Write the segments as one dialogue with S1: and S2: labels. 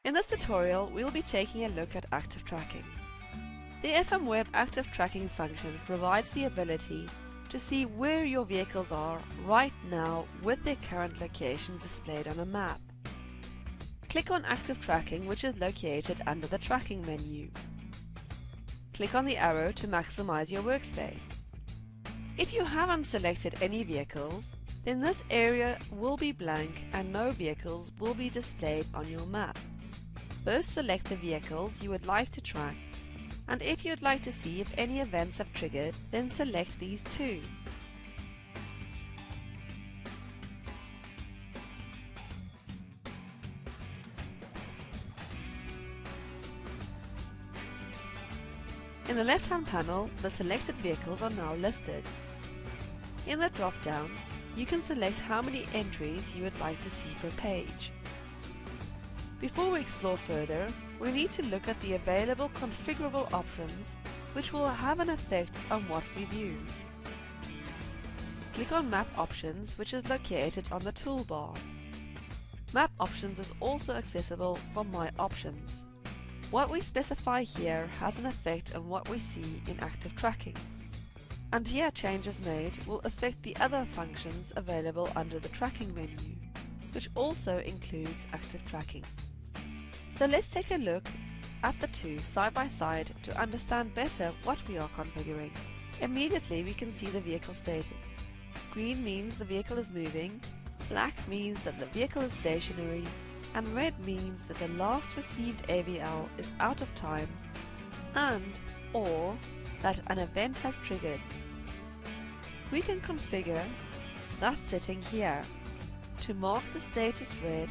S1: In this tutorial, we will be taking a look at active tracking. The FM Web Active Tracking function provides the ability to see where your vehicles are right now with their current location displayed on a map. Click on Active Tracking, which is located under the Tracking menu. Click on the arrow to maximize your workspace. If you haven't selected any vehicles, then this area will be blank and no vehicles will be displayed on your map. First, select the vehicles you would like to track, and if you would like to see if any events have triggered, then select these too. In the left-hand panel, the selected vehicles are now listed. In the drop-down, you can select how many entries you would like to see per page. Before we explore further, we need to look at the available configurable options, which will have an effect on what we view. Click on Map Options, which is located on the toolbar. Map Options is also accessible from My Options. What we specify here has an effect on what we see in active tracking, and here changes made will affect the other functions available under the Tracking menu, which also includes active tracking. So let's take a look at the two side by side to understand better what we are configuring. Immediately we can see the vehicle status. Green means the vehicle is moving, black means that the vehicle is stationary, and red means that the last received AVL is out of time or that an event has triggered. We can configure this setting here to mark the status red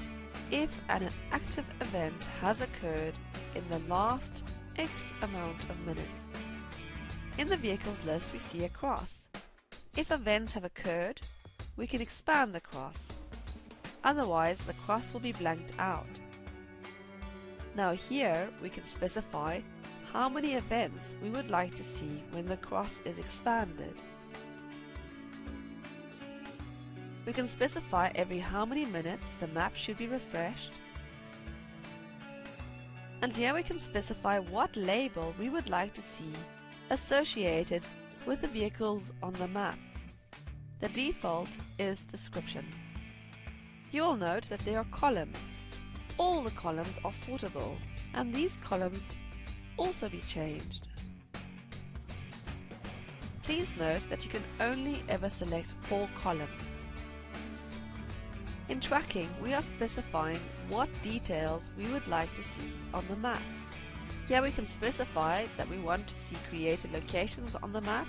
S1: if an active event has occurred in the last X amount of minutes. In the vehicles list we see a cross. If events have occurred, we can expand the cross. Otherwise, the cross will be blanked out. Now here we can specify how many events we would like to see when the cross is expanded. We can specify every how many minutes the map should be refreshed. And here we can specify what label we would like to see associated with the vehicles on the map. The default is description. You will note that there are columns. All the columns are sortable, and these columns also be changed. Please note that you can only ever select 4 columns. In tracking, we are specifying what details we would like to see on the map. Here we can specify that we want to see created locations on the map,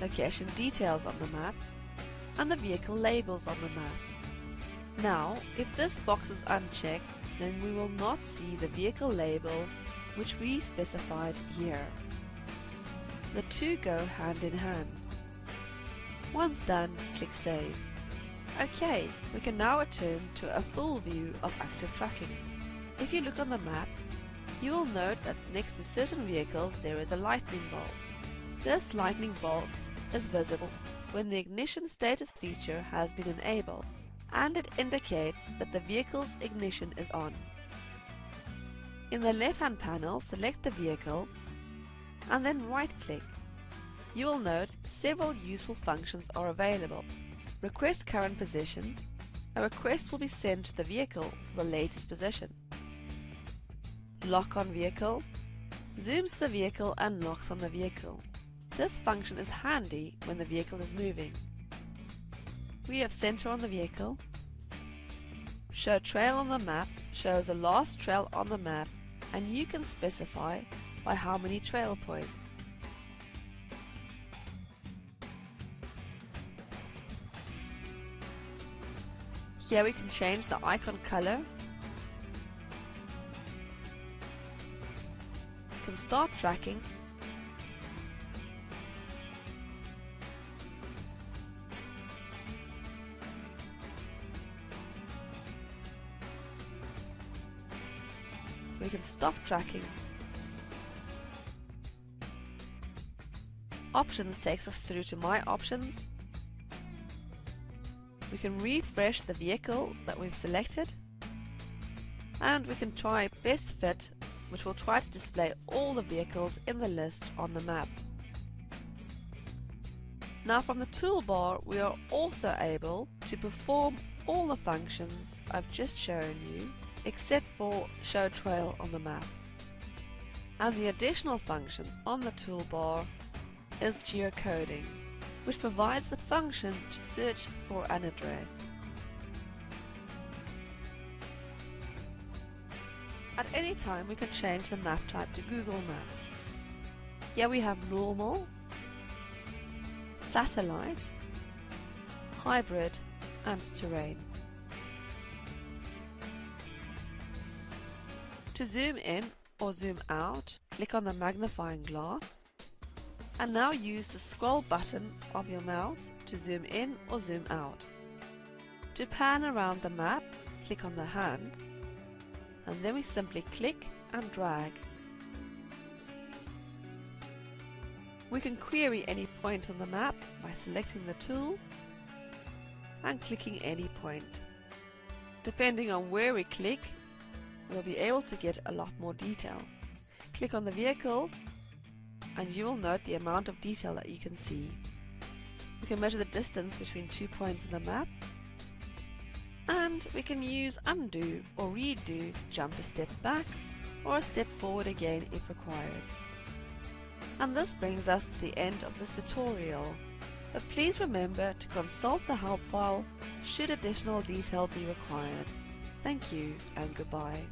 S1: location details on the map, and the vehicle labels on the map. Now, if this box is unchecked, then we will not see the vehicle label which we specified here. The two go hand in hand. Once done, click Save. OK, we can now return to a full view of active tracking. If you look on the map, you will note that next to certain vehicles there is a lightning bolt. This lightning bolt is visible when the ignition status feature has been enabled, and it indicates that the vehicle's ignition is on. In the left-hand panel, select the vehicle and then right-click. You will note several useful functions are available. Request current position. A request will be sent to the vehicle for the latest position. Lock on vehicle. Zooms the vehicle and locks on the vehicle. This function is handy when the vehicle is moving. We have center on the vehicle. Show trail on the map shows the last trail on the map, and you can specify by how many trail points. Here we can change the icon color. We can start tracking. We can stop tracking. Options takes us through to My Options. We can refresh the vehicle that we've selected. and we can try Best Fit, which will try to display all the vehicles in the list on the map. Now from the toolbar we are also able to perform all the functions I've just shown you except for show trail on the map. And the additional function on the toolbar is geocoding, which provides the function to search for an address. At any time we can change the map type to Google Maps. Here we have normal, satellite, hybrid and terrain. To zoom in or zoom out, click on the magnifying glass and now use the scroll button of your mouse to zoom in or zoom out. To pan around the map, click on the hand and then we simply click and drag. We can query any point on the map by selecting the tool and clicking any point. Depending on where we click, we'll be able to get a lot more detail. Click on the vehicle and you will note the amount of detail that you can see. We can measure the distance between 2 points on the map, and we can use undo or redo to jump a step back or a step forward again if required. And this brings us to the end of this tutorial, but please remember to consult the help file should additional detail be required. Thank you and goodbye.